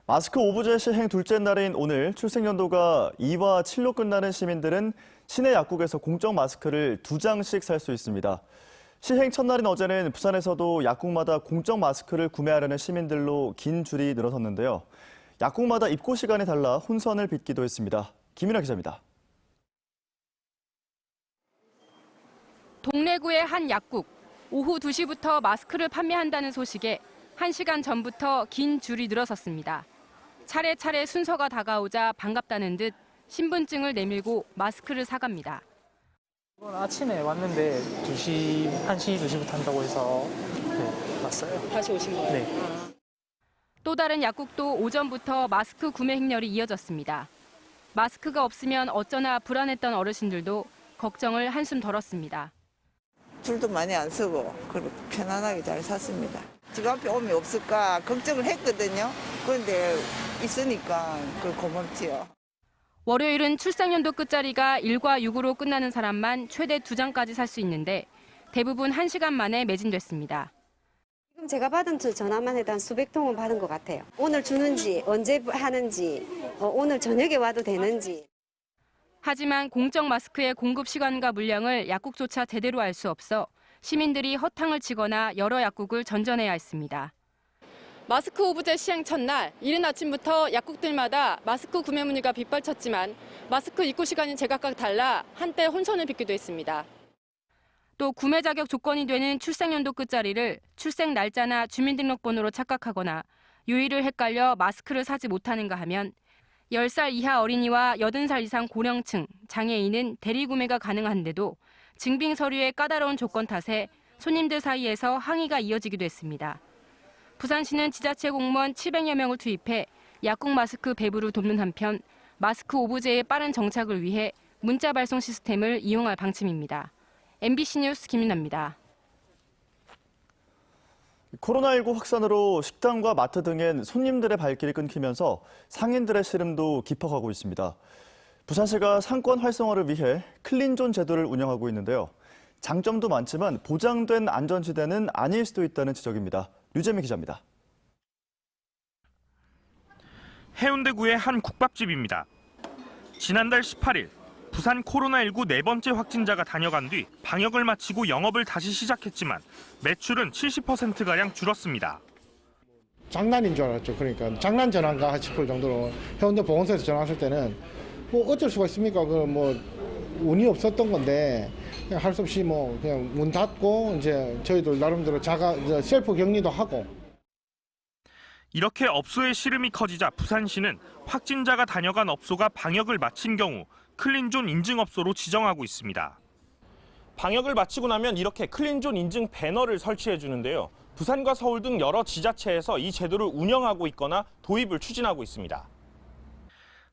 마스크 오브제 시행 둘째 날인 오늘 출생연도가 2와 7로 끝나는 시민들은 시내 약국에서 공적 마스크를 2장씩 살 수 있습니다. 시행 첫날인 어제는 부산에서도 약국마다 공적 마스크를 구매하려는 시민들로 긴 줄이 늘어섰는데요. 약국마다 입고 시간이 달라 혼선을 빚기도 했습니다. 김윤아 기자입니다. 동래구의 한 약국, 오후 2시부터 마스크를 판매한다는 소식에 1시간 전부터 긴 줄이 늘어섰습니다. 차례차례 순서가 다가오자 반갑다는 듯 신분증을 내밀고 마스크를 사갑니다. 아침에 왔는데 1시, 2시부터 한다고 해서 왔어요. 다시 오신 거예요? 네. 또 다른 약국도 오전부터 마스크 구매 행렬이 이어졌습니다. 마스크가 없으면 어쩌나 불안했던 어르신들도 걱정을 한숨 덜었습니다. 줄도 많이 안 서고 그리고 편안하게 잘 샀습니다. 집 앞에 오면 없을까 걱정을 했거든요. 그런데 있으니까 고맙지요. 월요일은 출생연도 끝자리가 1과 6으로 끝나는 사람만 최대 2장까지 살 수 있는데 대부분 1시간 만에 매진됐습니다. 지금 제가 받은 전화만 해도 한 수백 통은 받은 것 같아요. 오늘 주는지, 언제 하는지, 오늘 저녁에 와도 되는지. 하지만 공적 마스크의 공급 시간과 물량을 약국조차 제대로 알 수 없어 시민들이 허탕을 치거나 여러 약국을 전전해야 했습니다. 마스크 오브제 시행 첫날, 이른 아침부터 약국들마다 마스크 구매 문의가 빗발쳤지만 마스크 입고 시간이 제각각 달라 한때 혼선을 빚기도 했습니다. 또 구매 자격 조건이 되는 출생연도 끝자리를 출생 날짜나 주민등록번호로 착각하거나 요일을 헷갈려 마스크를 사지 못하는가 하면 10살 이하 어린이와 80살 이상 고령층, 장애인은 대리구매가 가능한데도 증빙 서류의 까다로운 조건 탓에 손님들 사이에서 항의가 이어지기도 했습니다. 부산시는 지자체 공무원 700여 명을 투입해 약국 마스크 배부를 돕는 한편 마스크 오브제의 빠른 정착을 위해 문자 발송 시스템을 이용할 방침입니다. MBC 뉴스 김윤아입니다. 코로나19 확산으로 식당과 마트 등엔 손님들의 발길이 끊기면서 상인들의 시름도 깊어가고 있습니다. 부산시가 상권 활성화를 위해 클린존 제도를 운영하고 있는데요. 장점도 많지만 보장된 안전지대는 아닐 수도 있다는 지적입니다. 류재미 기자입니다. 해운대구의 한 국밥집입니다. 지난달 18일 부산 코로나19 네 번째 확진자가 다녀간 뒤 방역을 마치고 영업을 다시 시작했지만 매출은 70%가량 줄었습니다. 장난인 줄 알았죠. 그러니까 장난 전화인가 싶을 정도로 해운대 보건소에서 전화 왔을 때는 뭐 어쩔 수가 있습니까? 운이 없었던 건데 그냥 할 수 없이 그냥 문 닫고 이제 저희들 나름대로 셀프 격리도 하고. 이렇게 업소의 시름이 커지자 부산시는 확진자가 다녀간 업소가 방역을 마친 경우 클린존 인증업소로 지정하고 있습니다. 방역을 마치고 나면 이렇게 클린존 인증 배너를 설치해 주는데요. 부산과 서울 등 여러 지자체에서 이 제도를 운영하고 있거나 도입을 추진하고 있습니다.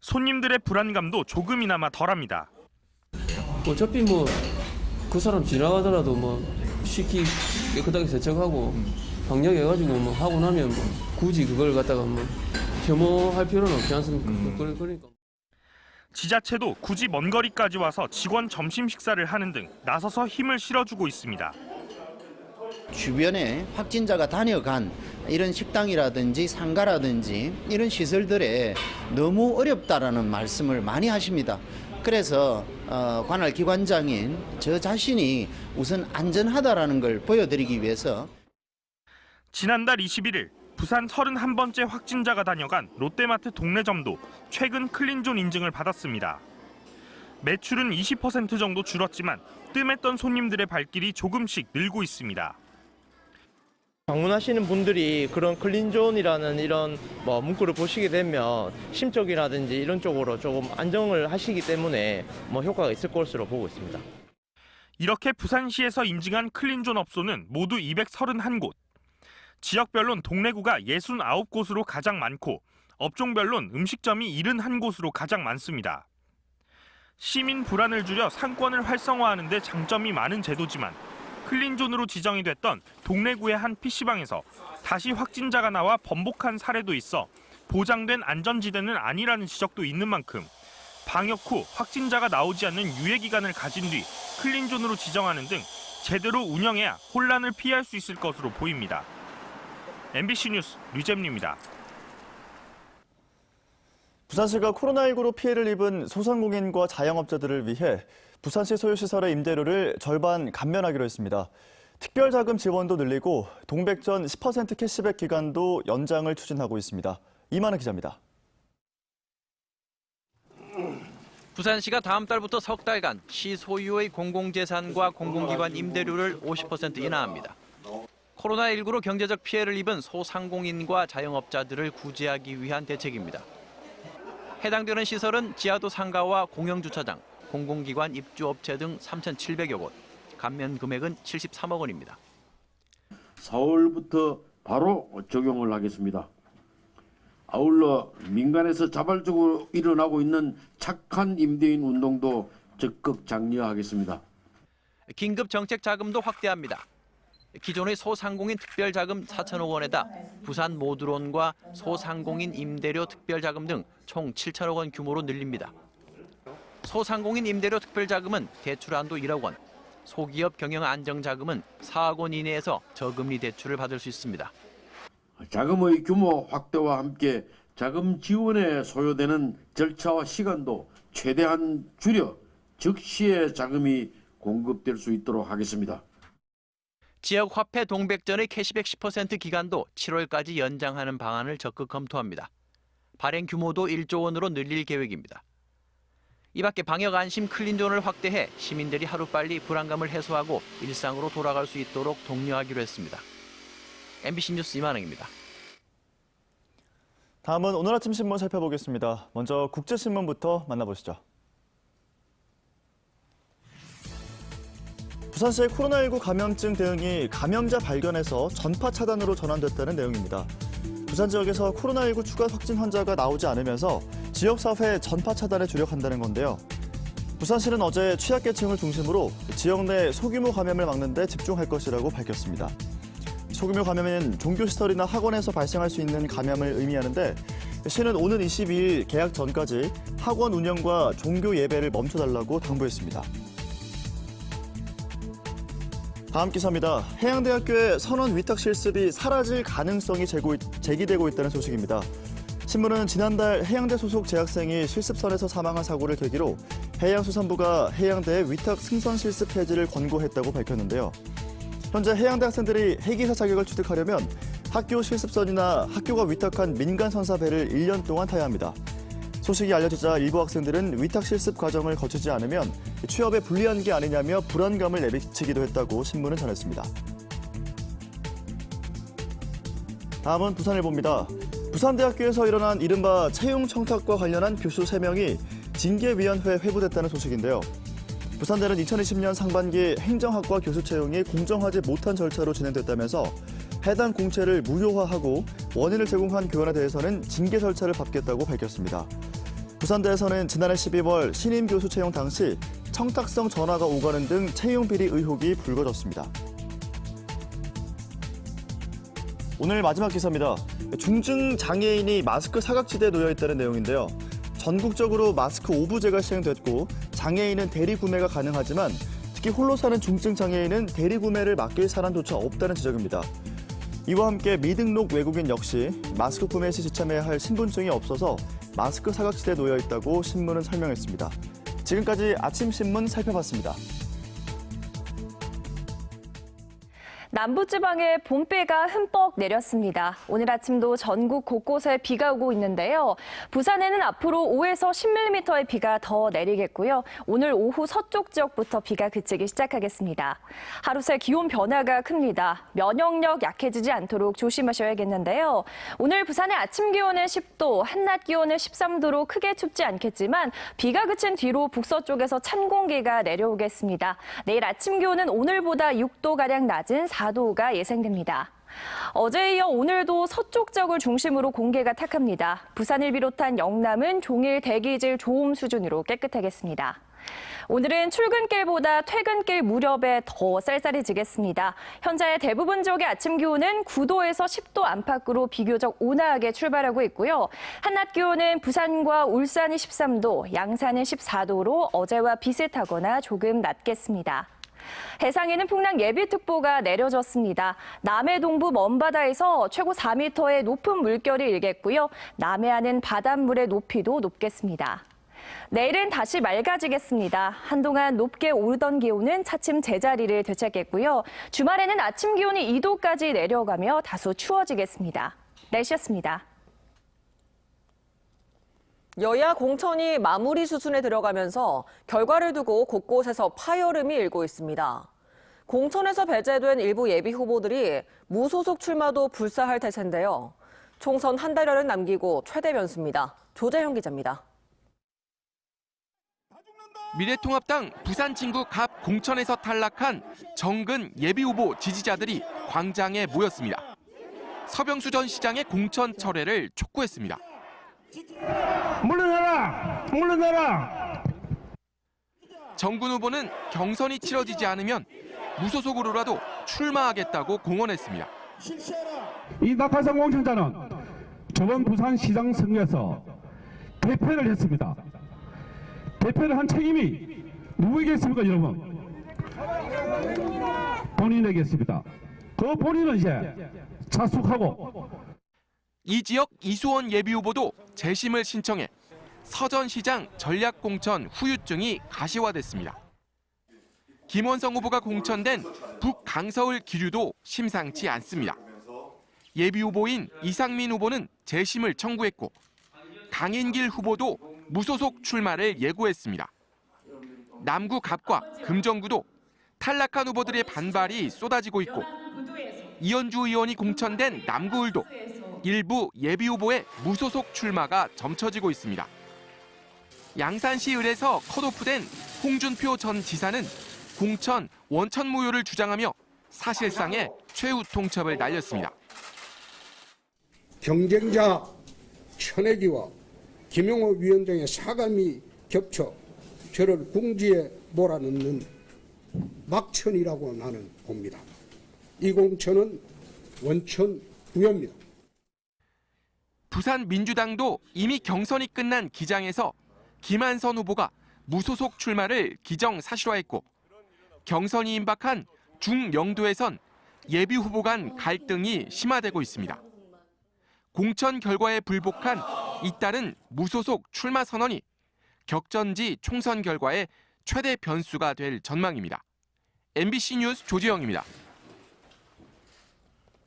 손님들의 불안감도 조금이나마 덜합니다. 어차피 그 사람 지나가더라도 쉽게 깨끗하게 세척하고 방역해가지고 하고 나면 굳이 그걸 갖다가 혐오할 필요는 없지 않습니까? 그러니까. 지자체도 굳이 먼 거리까지 와서 직원 점심 식사를 하는 등 나서서 힘을 실어주고 있습니다. 주변에 확진자가 다녀간 이런 식당이라든지 상가라든지 이런 시설들에 너무 어렵다라는 말씀을 많이 하십니다. 그래서 관할 기관장인 저 자신이 우선 안전하다라는 걸 보여드리기 위해서 지난달 21일 부산 31번째 확진자가 다녀간 롯데마트 동래점도 최근 클린존 인증을 받았습니다. 매출은 20% 정도 줄었지만 뜸했던 손님들의 발길이 조금씩 늘고 있습니다. 방문하시는 분들이 그런 클린존이라는 이런 문구를 보시게 되면 심적이라든지 이런 쪽으로 조금 안정을 하시기 때문에 효과가 있을 것으로 보고 있습니다. 이렇게 부산시에서 인증한 클린존 업소는 모두 231곳. 지역별론 동래구가 69곳으로 가장 많고 업종별론 음식점이 71곳으로 가장 많습니다. 시민 불안을 줄여 상권을 활성화하는 데 장점이 많은 제도지만 클린존으로 지정이 됐던 동래구의 한 PC방에서 다시 확진자가 나와 번복한 사례도 있어 보장된 안전지대는 아니라는 지적도 있는 만큼 방역 후 확진자가 나오지 않는 유예기간을 가진 뒤 클린존으로 지정하는 등 제대로 운영해야 혼란을 피할 수 있을 것으로 보입니다. MBC 뉴스 류잼리입니다. 부산시가 코로나19로 피해를 입은 소상공인과 자영업자들을 위해 부산시 소유 시설의 임대료를 절반 감면하기로 했습니다. 특별자금 지원도 늘리고 동백전 10% 캐시백 기간도 연장을 추진하고 있습니다. 이만희 기자입니다. 부산시가 다음 달부터 석 달간 시 소유의 공공재산과 공공기관 임대료를 50% 인하합니다. 코로나19로 경제적 피해를 입은 소상공인과 자영업자들을 구제하기 위한 대책입니다. 해당되는 시설은 지하도 상가와 공영주차장, 공공기관 입주업체 등 3,700여 곳, 감면 금액은 73억 원입니다. 4월부터 바로 적용을 하겠습니다. 아울러 민간에서 자발적으로 일어나고 있는 착한 임대인 운동도 적극 장려하겠습니다. 긴급 정책 자금도 확대합니다. 기존의 소상공인 특별자금 4천억 원에다 부산 모드론과 소상공인 임대료 특별자금 등 총 7천억 원 규모로 늘립니다. 소상공인 임대료 특별자금은 대출 한도 1억 원, 소기업 경영 안정자금은 4억 원 이내에서 저금리 대출을 받을 수 있습니다. 자금의 규모 확대와 함께 자금 지원에 소요되는 절차와 시간도 최대한 줄여 즉시에 자금이 공급될 수 있도록 하겠습니다. 지역 화폐 동백전의 캐시백 10% 기간도 7월까지 연장하는 방안을 적극 검토합니다. 발행 규모도 1조 원으로 늘릴 계획입니다. 이 밖에 방역 안심 클린존을 확대해 시민들이 하루빨리 불안감을 해소하고 일상으로 돌아갈 수 있도록 독려하기로 했습니다. MBC 뉴스 이만흥입니다. 다음은 오늘 아침 신문 살펴보겠습니다. 먼저 국제신문부터 만나보시죠. 부산시의 코로나19 감염증 대응이 감염자 발견에서 전파 차단으로 전환됐다는 내용입니다. 부산 지역에서 코로나19 추가 확진 환자가 나오지 않으면서 지역사회 전파 차단에 주력한다는 건데요. 부산시는 어제 취약계층을 중심으로 지역 내 소규모 감염을 막는 데 집중할 것이라고 밝혔습니다. 소규모 감염은 종교시설이나 학원에서 발생할 수 있는 감염을 의미하는데 시는 오는 22일 개학 전까지 학원 운영과 종교 예배를 멈춰달라고 당부했습니다. 다음 기사입니다. 해양대학교의 선원 위탁 실습이 사라질 가능성이 제기되고 있다는 소식입니다. 신문은 지난달 해양대 소속 재학생이 실습선에서 사망한 사고를 계기로 해양수산부가 해양대의 위탁 승선 실습 폐지를 권고했다고 밝혔는데요. 현재 해양대 학생들이 해기사 자격을 취득하려면 학교 실습선이나 학교가 위탁한 민간 선사배를 1년 동안 타야 합니다. 소식이 알려지자 일부 학생들은 위탁 실습 과정을 거치지 않으면 취업에 불리한 게 아니냐며 불안감을 내비치기도 했다고 신문은 전했습니다. 다음은 부산일보입니다. 부산대학교에서 일어난 이른바 채용 청탁과 관련한 교수 3명이 징계위원회에 회부됐다는 소식인데요. 부산대는 2020년 상반기 행정학과 교수 채용이 공정하지 못한 절차로 진행됐다면서 해당 공채를 무효화하고 원인을 제공한 교원에 대해서는 징계 절차를 밟겠다고 밝혔습니다. 부산대에서는 지난해 12월 신임 교수 채용 당시 청탁성 전화가 오가는 등 채용 비리 의혹이 불거졌습니다. 오늘 마지막 기사입니다. 중증 장애인이 마스크 사각지대에 놓여 있다는 내용인데요. 전국적으로 마스크 오부제가 시행됐고 장애인은 대리 구매가 가능하지만 특히 홀로 사는 중증 장애인은 대리 구매를 맡길 사람조차 없다는 지적입니다. 이와 함께 미등록 외국인 역시 마스크 구매 시 지참해야 할 신분증이 없어서 마스크 사각지대에 놓여 있다고 신문은 설명했습니다. 지금까지 아침 신문 살펴봤습니다. 남부지방에 봄비가 흠뻑 내렸습니다. 오늘 아침도 전국 곳곳에 비가 오고 있는데요. 부산에는 앞으로 5에서 10mm의 비가 더 내리겠고요. 오늘 오후 서쪽 지역부터 비가 그치기 시작하겠습니다. 하루 새 기온 변화가 큽니다. 면역력 약해지지 않도록 조심하셔야겠는데요. 오늘 부산의 아침 기온은 10도, 한낮 기온은 13도로 크게 춥지 않겠지만 비가 그친 뒤로 북서쪽에서 찬 공기가 내려오겠습니다. 내일 아침 기온은 오늘보다 6도가량 낮은 4도가 예상됩니다. 어제에 이어 오늘도 서쪽 지역을 중심으로 공기가 탁합니다. 부산을 비롯한 영남은 종일 대기질 좋음 수준으로 깨끗하겠습니다. 오늘은 출근길보다 퇴근길 무렵에 더 쌀쌀해지겠습니다. 현재 대부분 지역의 아침 기온은 9도에서 10도 안팎으로 비교적 온화하게 출발하고 있고요. 한낮 기온은 부산과 울산이 13도, 양산은 14도로 어제와 비슷하거나 조금 낮겠습니다. 해상에는 풍랑 예비특보가 내려졌습니다. 남해 동부 먼바다에서 최고 4m의 높은 물결이 일겠고요. 남해안은 바닷물의 높이도 높겠습니다. 내일은 다시 맑아지겠습니다. 한동안 높게 오르던 기온은 차츰 제자리를 되찾겠고요. 주말에는 아침 기온이 2도까지 내려가며 다소 추워지겠습니다. 날씨였습니다. 여야 공천이 마무리 수순에 들어가면서 결과를 두고 곳곳에서 파열음이 일고 있습니다. 공천에서 배제된 일부 예비 후보들이 무소속 출마도 불사할 태세인데요. 총선 한 달여를 남기고 최대 변수입니다. 조재형 기자입니다. 미래통합당 부산진구 갑 공천에서 탈락한 정근 예비후보 지지자들이 광장에 모였습니다. 서병수 전 시장의 공천 철회를 촉구했습니다. 물러나라! 물러나라! 정근 후보는 경선이 치러지지 않으면 무소속으로라도 출마하겠다고 공언했습니다. 이 낙하산 공천자는 저번 부산시장 선거에서 대패를 했습니다. 대패를 한 책임이 누구에겠습니까, 여러분? 본인에겠습니다. 그 본인은 이제 자숙하고. 이 지역 이수원 예비후보도 재심을 신청해 서전시장 전략공천 후유증이 가시화됐습니다. 김원성 후보가 공천된 북강서울 기류도 심상치 않습니다. 예비후보인 이상민 후보는 재심을 청구했고 강인길 후보도 무소속 출마를 예고했습니다. 남구 갑과 금정구도 탈락한 후보들의 반발이 쏟아지고 있고 이현주 의원이 공천된 남구을도 일부 예비후보의 무소속 출마가 점쳐지고 있습니다. 양산시 을에서 컷오프된 홍준표 전 지사는 공천 원천 무효를 주장하며 사실상의 최후 통첩을 날렸습니다. 경쟁자 천혜기와 김용호 위원장의 사감이 겹쳐 저를 궁지에 몰아넣는 막천이라고 나는 봅니다. 이 공천은 원천 무효입니다. 부산 민주당도 이미 경선이 끝난 기장에서 김한선 후보가 무소속 출마를 기정사실화했고 경선이 임박한 중영도에선 예비 후보 간 갈등이 심화되고 있습니다. 공천 결과에 불복한 잇따른 무소속 출마 선언이 격전지 총선 결과의 최대 변수가 될 전망입니다. MBC 뉴스 조지영입니다.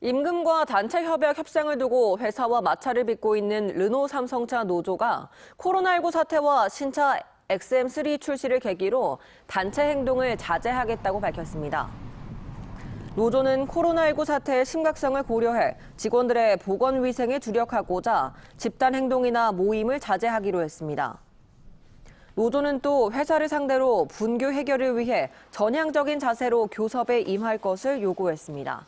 임금과 단체 협약 협상을 두고 회사와 마찰을 빚고 있는 르노 삼성차 노조가 코로나19 사태와 신차 XM3 출시를 계기로 단체 행동을 자제하겠다고 밝혔습니다. 노조는 코로나19 사태의 심각성을 고려해 직원들의 보건 위생에 주력하고자 집단 행동이나 모임을 자제하기로 했습니다. 노조는 또 회사를 상대로 분규 해결을 위해 전향적인 자세로 교섭에 임할 것을 요구했습니다.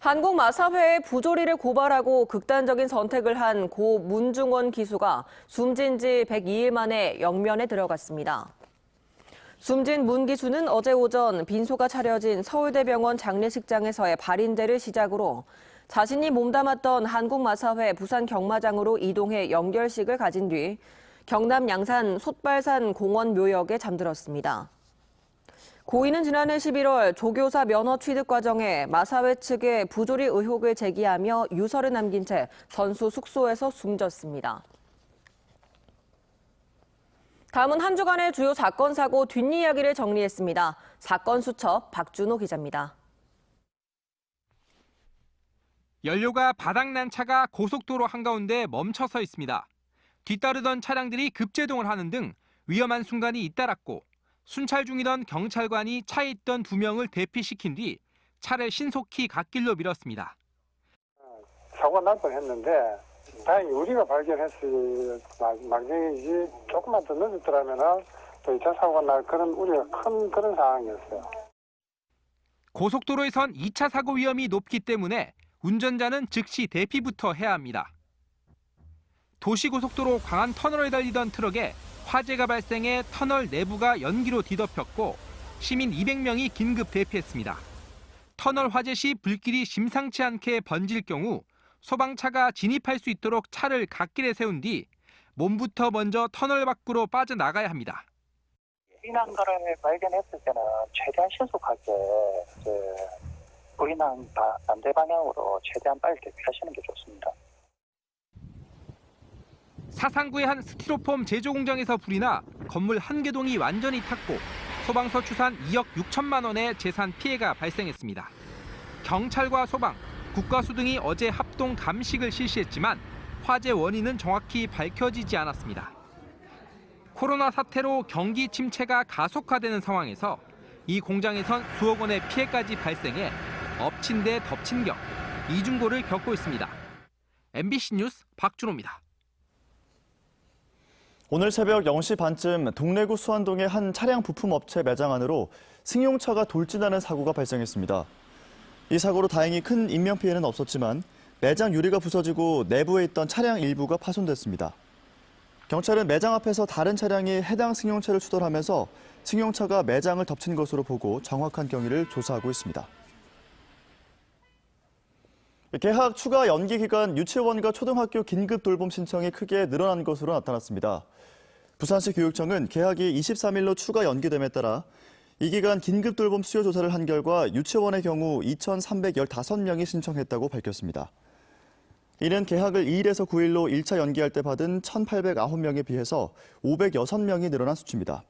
한국마사회의 부조리를 고발하고 극단적인 선택을 한 고 문중원 기수가 숨진 지 102일 만에 영면에 들어갔습니다. 숨진 문 기수는 어제 오전 빈소가 차려진 서울대병원 장례식장에서의 발인제를 시작으로 자신이 몸담았던 한국마사회 부산경마장으로 이동해 영결식을 가진 뒤 경남 양산 솥발산 공원 묘역에 잠들었습니다. 고인은 지난해 11월 조교사 면허 취득 과정에 마사회 측에 부조리 의혹을 제기하며 유서를 남긴 채 전수 숙소에서 숨졌습니다. 다음은 한 주간의 주요 사건, 사고 뒷이야기를 정리했습니다. 사건 수첩 박준호 기자입니다. 연료가 바닥난 차가 고속도로 한가운데 멈춰 서 있습니다. 뒤따르던 차량들이 급제동을 하는 등 위험한 순간이 잇따랐고 순찰 중이던 경찰관이 차에 있던 2명을 대피시킨 뒤 차를 신속히 갓길로 밀었습니다. 사고가 날 뻔했는데 다행히 우리가 발견했을 망정이지 조금만 더 늦었더라면 또 2차 사고가 날 그런 우려가 큰 그런 상황이었어요. 고속도로에선 2차 사고 위험이 높기 때문에 운전자는 즉시 대피부터 해야 합니다. 도시고속도로 광안 터널을 달리던 트럭에 화재가 발생해 터널 내부가 연기로 뒤덮였고 시민 200명이 긴급 대피했습니다. 터널 화재 시 불길이 심상치 않게 번질 경우 소방차가 진입할 수 있도록 차를 갓길에 세운 뒤 몸부터 먼저 터널 밖으로 빠져나가야 합니다. 불인한가를 발견했을 때는 최대한 신속하게 불인한 반대 방향으로 최대한 빨리 대피하시는 게 좋습니다. 사상구의 한 스티로폼 제조 공장에서 불이 나 건물 한 개동이 완전히 탔고 소방서 추산 2억 6천만 원의 재산 피해가 발생했습니다. 경찰과 소방, 국가수 등이 어제 합동 감식을 실시했지만 화재 원인은 정확히 밝혀지지 않았습니다. 코로나 사태로 경기 침체가 가속화되는 상황에서 이 공장에선 수억 원의 피해까지 발생해 엎친 데 덮친 격, 이중고를 겪고 있습니다. MBC 뉴스 박준호입니다. 오늘 새벽 0시 반쯤 동래구 수안동의 한 차량 부품 업체 매장 안으로 승용차가 돌진하는 사고가 발생했습니다. 이 사고로 다행히 큰 인명피해는 없었지만 매장 유리가 부서지고 내부에 있던 차량 일부가 파손됐습니다. 경찰은 매장 앞에서 다른 차량이 해당 승용차를 추돌하면서 승용차가 매장을 덮친 것으로 보고 정확한 경위를 조사하고 있습니다. 개학 추가 연기 기간 유치원과 초등학교 긴급 돌봄 신청이 크게 늘어난 것으로 나타났습니다. 부산시 교육청은 개학이 23일로 추가 연기됨에 따라 이 기간 긴급 돌봄 수요 조사를 한 결과 유치원의 경우 2,315명이 신청했다고 밝혔습니다. 이는 개학을 2일에서 9일로 1차 연기할 때 받은 1,809명에 비해서 506명이 늘어난 수치입니다.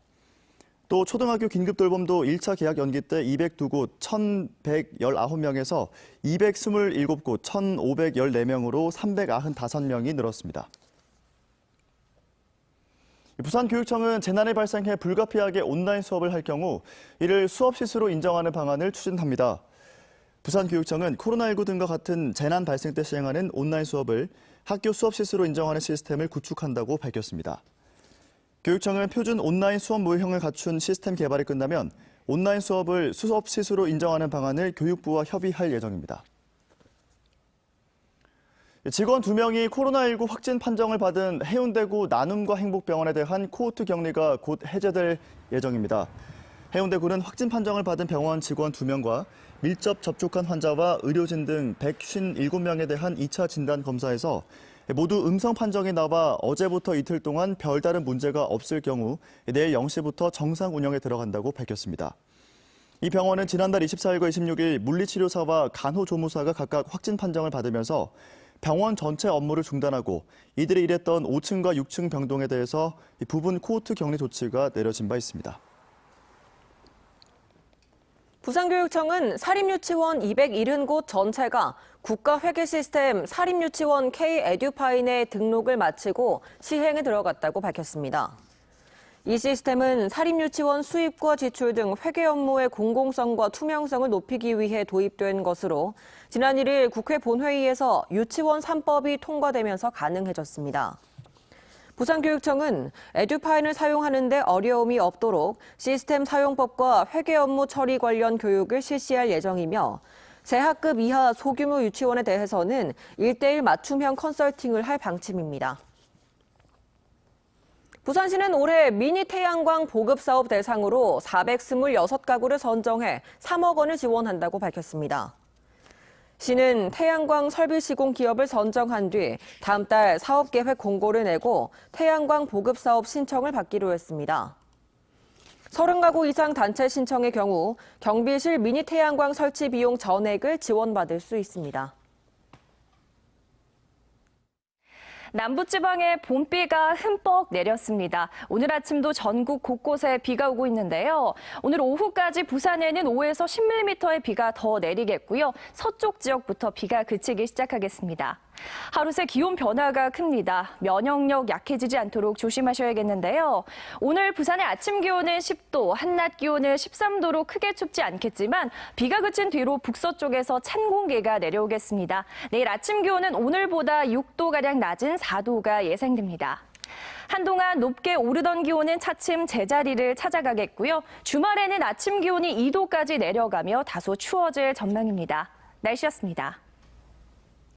또 초등학교 긴급 돌봄도 1차 개학 연기 때 202곳 1,119명에서 227곳 1,514명으로 395명이 늘었습니다. 부산교육청은 재난이 발생해 불가피하게 온라인 수업을 할 경우 이를 수업 실수로 인정하는 방안을 추진합니다. 부산교육청은 코로나19 등과 같은 재난 발생 때 시행하는 온라인 수업을 학교 수업 실수로 인정하는 시스템을 구축한다고 밝혔습니다. 교육청은 표준 온라인 수업 모형을 갖춘 시스템 개발이 끝나면 온라인 수업을 수업 실수로 인정하는 방안을 교육부와 협의할 예정입니다. 직원 2명이 코로나19 확진 판정을 받은 해운대구 나눔과 행복병원에 대한 코호트 격리가 곧 해제될 예정입니다. 해운대구는 확진 판정을 받은 병원 직원 2명과 밀접 접촉한 환자와 의료진 등 157명에 대한 2차 진단 검사에서 모두 음성 판정이 나와 어제부터 이틀 동안 별다른 문제가 없을 경우 내일 0시부터 정상 운영에 들어간다고 밝혔습니다. 이 병원은 지난달 24일과 26일 물리치료사와 간호조무사가 각각 확진 판정을 받으면서 병원 전체 업무를 중단하고 이들이 일했던 5층과 6층 병동에 대해서 부분 코호트 격리 조치가 내려진 바 있습니다. 부산교육청은 사립유치원 270곳 전체가 국가회계 시스템 사립유치원 K-에듀파인에 등록을 마치고 시행에 들어갔다고 밝혔습니다. 이 시스템은 사립유치원 수입과 지출 등 회계 업무의 공공성과 투명성을 높이기 위해 도입된 것으로 지난 1일 국회 본회의에서 유치원 3법이 통과되면서 가능해졌습니다. 부산교육청은 에듀파인을 사용하는 데 어려움이 없도록 시스템 사용법과 회계 업무 처리 관련 교육을 실시할 예정이며 재학급 이하 소규모 유치원에 대해서는 1:1 맞춤형 컨설팅을 할 방침입니다. 부산시는 올해 미니 태양광 보급 사업 대상으로 426가구를 선정해 3억 원을 지원한다고 밝혔습니다. 시는 태양광 설비 시공 기업을 선정한 뒤 다음 달 사업 계획 공고를 내고 태양광 보급 사업 신청을 받기로 했습니다. 30가구 이상 단체 신청의 경우 경비실 미니 태양광 설치 비용 전액을 지원받을 수 있습니다. 남부지방에 봄비가 흠뻑 내렸습니다. 오늘 아침도 전국 곳곳에 비가 오고 있는데요. 오늘 오후까지 부산에는 5에서 10mm의 비가 더 내리겠고요. 서쪽 지역부터 비가 그치기 시작하겠습니다. 하루 새 기온 변화가 큽니다. 면역력 약해지지 않도록 조심하셔야겠는데요. 오늘 부산의 아침 기온은 10도, 한낮 기온은 13도로 크게 춥지 않겠지만 비가 그친 뒤로 북서쪽에서 찬 공기가 내려오겠습니다. 내일 아침 기온은 오늘보다 6도가량 낮은 4도가 예상됩니다. 한동안 높게 오르던 기온은 차츰 제자리를 찾아가겠고요. 주말에는 아침 기온이 2도까지 내려가며 다소 추워질 전망입니다. 날씨였습니다.